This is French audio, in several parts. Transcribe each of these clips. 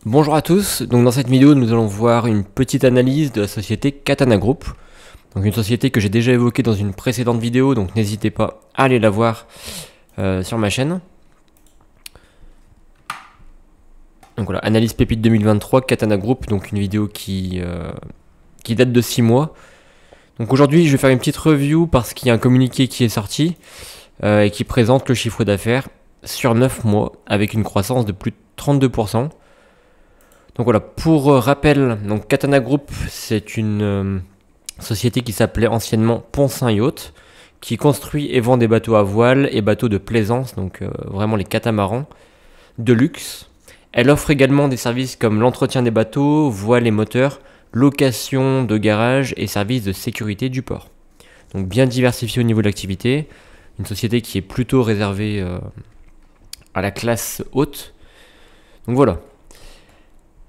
Bonjour à tous, donc dans cette vidéo nous allons voir une petite analyse de la société Katana Group. Donc une société que j'ai déjà évoquée dans une précédente vidéo, donc n'hésitez pas à aller la voir sur ma chaîne. Donc voilà, analyse pépite 2023, Katana Group, donc une vidéo qui date de 6 mois. Donc aujourd'hui je vais faire une petite review parce qu'il y a un communiqué qui est sorti et qui présente le chiffre d'affaires sur 9 mois avec une croissance de plus de 32%. Donc voilà, pour rappel, donc Katana Group, c'est une société qui s'appelait anciennement Poncin Yacht, qui construit et vend des bateaux à voile et bateaux de plaisance, donc vraiment les catamarans de luxe. Elle offre également des services comme l'entretien des bateaux, voiles et moteurs, location de garage et services de sécurité du port. Donc bien diversifié au niveau de l'activité, une société qui est plutôt réservée à la classe haute. Donc voilà.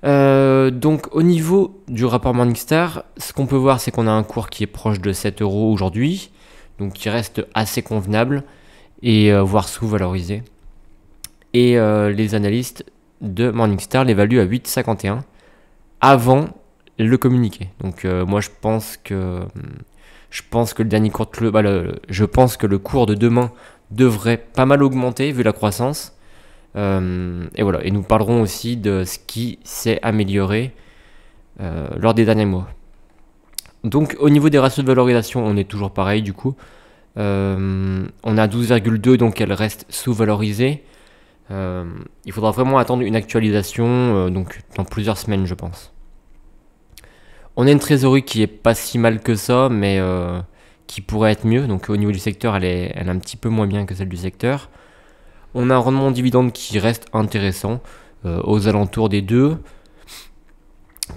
Donc au niveau du rapport Morningstar, ce qu'on peut voir c'est qu'on a un cours qui est proche de 7 € aujourd'hui, donc qui reste assez convenable et voire sous-valorisé. Et les analystes de Morningstar l'évaluent à 8,51 avant le communiqué. Donc moi je pense que le dernier cours je pense que le cours de demain devrait pas mal augmenter vu la croissance. Et voilà, et nous parlerons aussi de ce qui s'est amélioré lors des derniers mois. Donc au niveau des ratios de valorisation, on est toujours pareil du coup. On a 12,2, donc elle reste sous-valorisée. Il faudra vraiment attendre une actualisation donc dans plusieurs semaines je pense. On a une trésorerie qui est pas si mal que ça, mais qui pourrait être mieux. Donc au niveau du secteur, elle est un petit peu moins bien que celle du secteur. On a un rendement dividende qui reste intéressant, aux alentours des 2.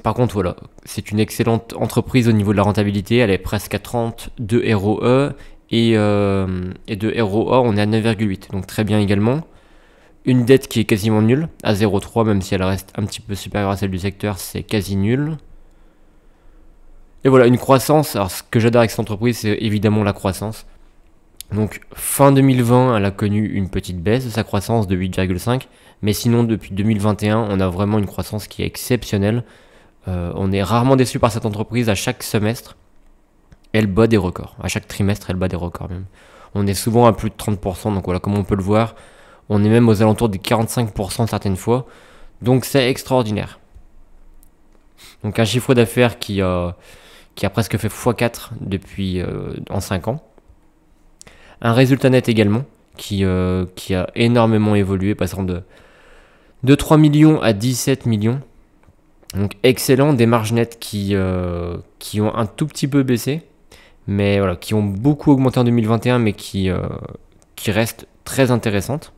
Par contre, voilà, c'est une excellente entreprise au niveau de la rentabilité. Elle est presque à 32 ROE et de ROA, on est à 9,8. Donc très bien également. Une dette qui est quasiment nulle, à 0,3, même si elle reste un petit peu supérieure à celle du secteur, c'est quasi nul. Et voilà, une croissance. Alors ce que j'adore avec cette entreprise, c'est évidemment la croissance. Donc fin 2020, elle a connu une petite baisse de sa croissance de 8,5, mais sinon depuis 2021, on a vraiment une croissance qui est exceptionnelle. On est rarement déçu par cette entreprise. À chaque semestre, elle bat des records. À chaque trimestre, elle bat des records même. On est souvent à plus de 30%, donc voilà, comme on peut le voir, on est même aux alentours des 45% certaines fois. Donc c'est extraordinaire. Donc un chiffre d'affaires qui a presque fait x4 depuis en 5 ans. Un résultat net également, qui a énormément évolué, passant de 3 millions à 17 millions. Donc excellent, des marges nettes qui ont un tout petit peu baissé, mais voilà, qui ont beaucoup augmenté en 2021, mais qui restent très intéressantes.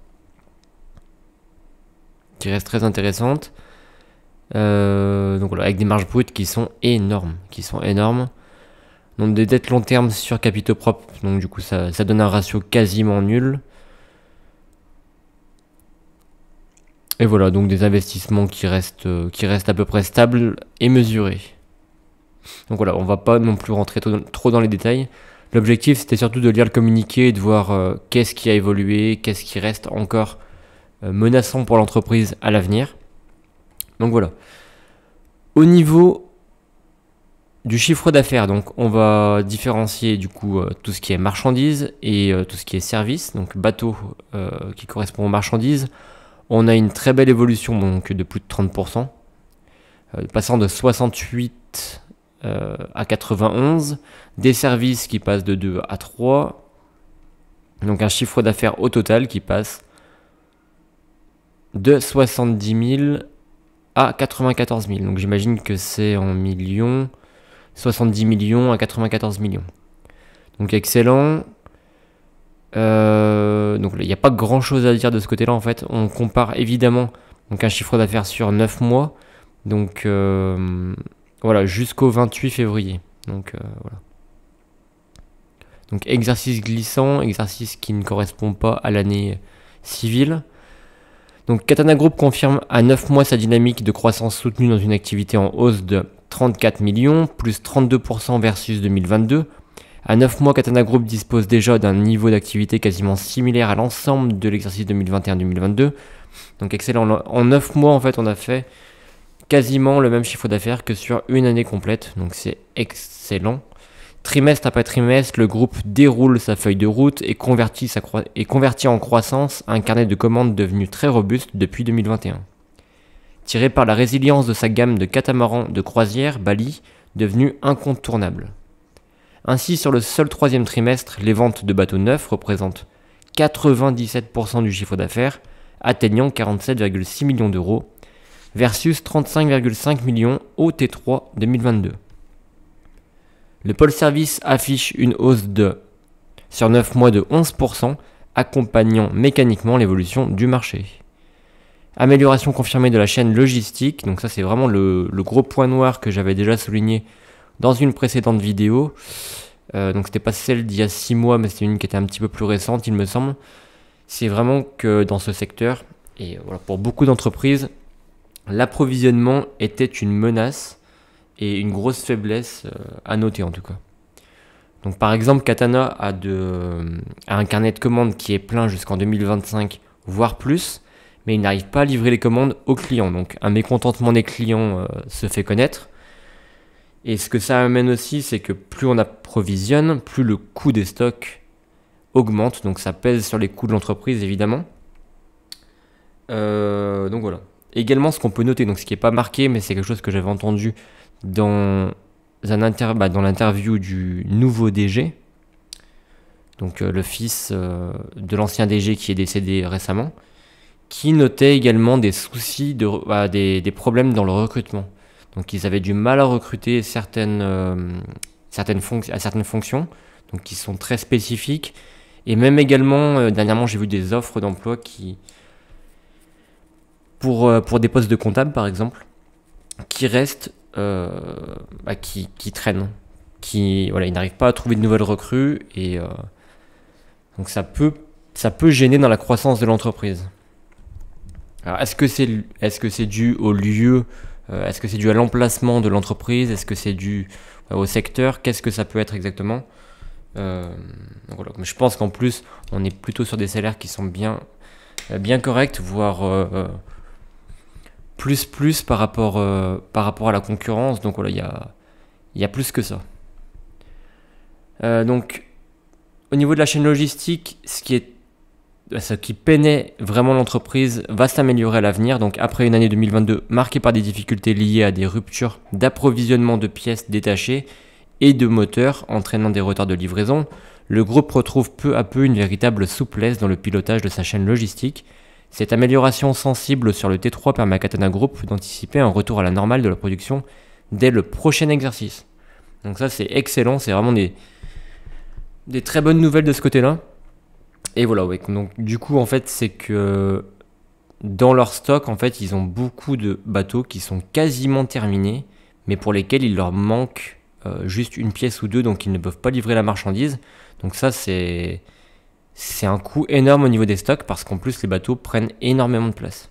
Donc voilà, avec des marges brutes qui sont énormes. Donc des dettes long terme sur capitaux propres, donc du coup ça donne un ratio quasiment nul. Et voilà, donc des investissements qui restent à peu près stables et mesurés. Donc voilà, on va pas non plus rentrer trop dans les détails. L'objectif c'était surtout de lire le communiqué et de voir qu'est-ce qui a évolué, qu'est-ce qui reste encore menaçant pour l'entreprise à l'avenir. Donc voilà. Au niveau du chiffre d'affaires, donc on va différencier du coup tout ce qui est marchandises et tout ce qui est services, donc bateau qui correspond aux marchandises. On a une très belle évolution donc de plus de 30%, passant de 68 à 91, des services qui passent de 2 à 3, donc un chiffre d'affaires au total qui passe de 70 000 à 94 000, donc j'imagine que c'est en millions. 70 millions à 94 millions. Donc excellent. Donc il n'y a pas grand chose à dire de ce côté-là en fait. On compare évidemment donc un chiffre d'affaires sur 9 mois. Donc voilà, jusqu'au 28 février. Donc voilà. Donc exercice glissant, exercice qui ne correspond pas à l'année civile. Donc Katana Group confirme à 9 mois sa dynamique de croissance soutenue dans une activité en hausse de 34 millions, plus 32% versus 2022. À 9 mois, Katana Group dispose déjà d'un niveau d'activité quasiment similaire à l'ensemble de l'exercice 2021-2022. Donc excellent. En 9 mois, en fait, on a fait quasiment le même chiffre d'affaires que sur une année complète, donc c'est excellent. Trimestre après trimestre, le groupe déroule sa feuille de route et convertit en croissance un carnet de commandes devenu très robuste depuis 2021. Tiré par la résilience de sa gamme de catamarans de croisière, Bali, devenu incontournable. Ainsi, sur le seul troisième trimestre, les ventes de bateaux neufs représentent 97% du chiffre d'affaires, atteignant 47,6 millions d'euros, versus 35,5 millions au T3 2022. Le pôle service affiche une hausse sur 9 mois de 11%, accompagnant mécaniquement l'évolution du marché. Amélioration confirmée de la chaîne logistique, donc ça c'est vraiment le gros point noir que j'avais déjà souligné dans une précédente vidéo. Donc c'était pas celle d'il y a 6 mois, mais c'était une qui était un petit peu plus récente, il me semble. C'est vraiment que dans ce secteur, et voilà, pour beaucoup d'entreprises, l'approvisionnement était une menace et une grosse faiblesse à noter en tout cas. Donc par exemple, Katana a un carnet de commandes qui est plein jusqu'en 2025, voire plus, mais il n'arrive pas à livrer les commandes aux clients. Donc un mécontentement des clients se fait connaître. Et ce que ça amène aussi, c'est que plus on approvisionne, plus le coût des stocks augmente. Donc ça pèse sur les coûts de l'entreprise, évidemment. Donc voilà. Également, ce qu'on peut noter, donc ce qui n'est pas marqué, mais c'est quelque chose que j'avais entendu dans l'interview du nouveau DG. Donc le fils de l'ancien DG qui est décédé récemment, qui notait également des soucis, des problèmes dans le recrutement. Donc ils avaient du mal à recruter certaines fonctions, donc qui sont très spécifiques. Et même également, dernièrement, j'ai vu des offres d'emploi pour des postes de comptable, par exemple, qui restent, qui traînent. Ils n'arrivent pas à trouver de nouvelles recrues. Et donc ça peut gêner dans la croissance de l'entreprise. Alors, est-ce que c'est dû au lieu, est-ce que c'est dû à l'emplacement de l'entreprise, est-ce que c'est dû au secteur, qu'est-ce que ça peut être exactement? Donc voilà. Mais je pense qu'en plus, on est plutôt sur des salaires qui sont bien corrects, voire plus par rapport à la concurrence. Donc voilà, il y a plus que ça. Donc au niveau de la chaîne logistique, ce qui peinait vraiment l'entreprise va s'améliorer à l'avenir. Donc après une année 2022 marquée par des difficultés liées à des ruptures d'approvisionnement de pièces détachées et de moteurs entraînant des retards de livraison, le groupe retrouve peu à peu une véritable souplesse dans le pilotage de sa chaîne logistique. Cette amélioration sensible sur le T3 permet à Katana Group d'anticiper un retour à la normale de la production dès le prochain exercice. Donc ça c'est excellent, c'est vraiment des très bonnes nouvelles de ce côté-là. Et voilà, ouais. Donc du coup en fait c'est que dans leur stock en fait ils ont beaucoup de bateaux qui sont quasiment terminés, mais pour lesquels il leur manque juste une pièce ou deux, donc ils ne peuvent pas livrer la marchandise. Donc ça c'est un coût énorme au niveau des stocks parce qu'en plus les bateaux prennent énormément de place.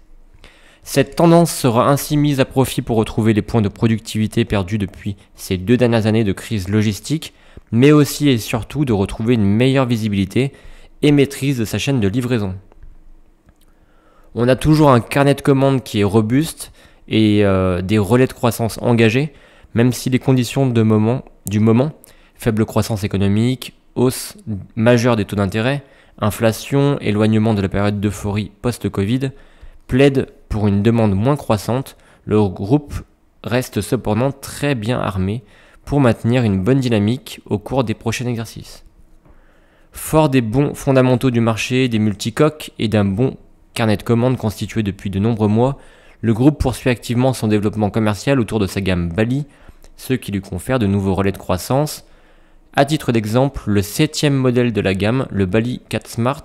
Cette tendance sera ainsi mise à profit pour retrouver les points de productivité perdus depuis ces 2 dernières années de crise logistique, mais aussi et surtout de retrouver une meilleure visibilité et maîtrise de sa chaîne de livraison. On a toujours un carnet de commandes qui est robuste et des relais de croissance engagés, même si les conditions du moment, faible croissance économique, hausse majeure des taux d'intérêt, inflation, éloignement de la période d'euphorie post-Covid, plaident pour une demande moins croissante, le groupe reste cependant très bien armé pour maintenir une bonne dynamique au cours des prochains exercices. Fort des bons fondamentaux du marché, des multicoques et d'un bon carnet de commandes constitué depuis de nombreux mois, le groupe poursuit activement son développement commercial autour de sa gamme Bali, ce qui lui confère de nouveaux relais de croissance. À titre d'exemple, le 7e modèle de la gamme, le Bali 4 Smart,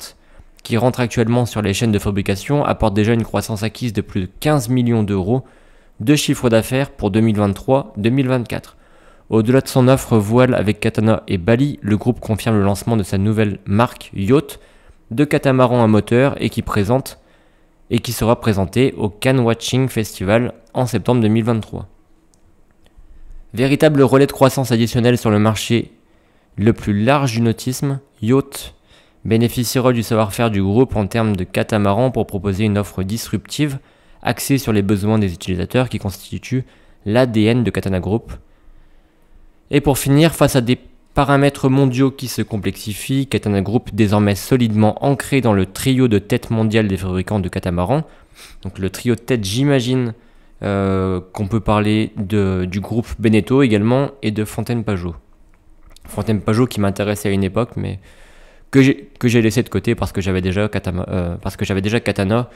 qui rentre actuellement sur les chaînes de fabrication, apporte déjà une croissance acquise de plus de 15 millions d'euros de chiffre d'affaires pour 2023-2024. Au-delà de son offre voile avec Katana et Bali, le groupe confirme le lancement de sa nouvelle marque Yacht de catamaran à moteur et qui sera présenté au Cannes Watching Festival en septembre 2023. Véritable relais de croissance additionnel sur le marché le plus large du nautisme, Yacht bénéficiera du savoir-faire du groupe en termes de catamaran pour proposer une offre disruptive axé sur les besoins des utilisateurs qui constituent l'ADN de Katana Group. Et pour finir, face à des paramètres mondiaux qui se complexifient, Katana Group désormais solidement ancré dans le trio de tête mondial des fabricants de catamarans. Donc le trio de tête, j'imagine qu'on peut parler du groupe Beneteau également et de Fontaine-Pajot. Fontaine-Pajot qui m'intéressait à une époque, mais que j'ai laissé de côté parce que j'avais déjà Katana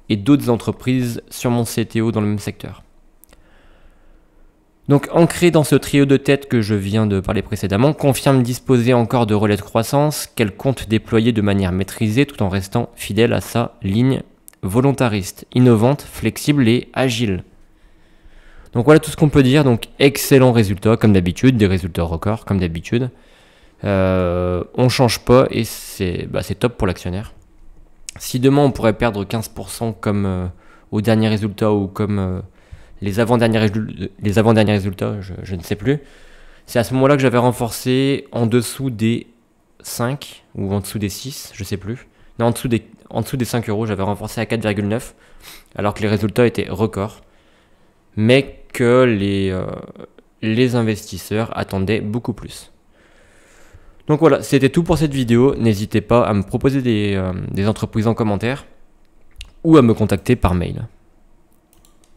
et d'autres entreprises sur mon CTO dans le même secteur. Donc ancré dans ce trio de tête que je viens de parler précédemment, confirme disposer encore de relais de croissance qu'elle compte déployer de manière maîtrisée tout en restant fidèle à sa ligne volontariste, innovante, flexible et agile. Donc voilà tout ce qu'on peut dire. Donc excellent résultat comme d'habitude, des résultats records comme d'habitude. On change pas et c'est top pour l'actionnaire. Si demain on pourrait perdre 15% comme au dernier résultat ou comme les avant-derniers résultats, je ne sais plus. C'est à ce moment-là que j'avais renforcé en dessous des 5 ou en dessous des 6, je sais plus. Non, en dessous des 5 euros, j'avais renforcé à 4,9 alors que les résultats étaient records. Mais que les investisseurs attendaient beaucoup plus. Donc voilà, c'était tout pour cette vidéo. N'hésitez pas à me proposer des entreprises en commentaire ou à me contacter par mail.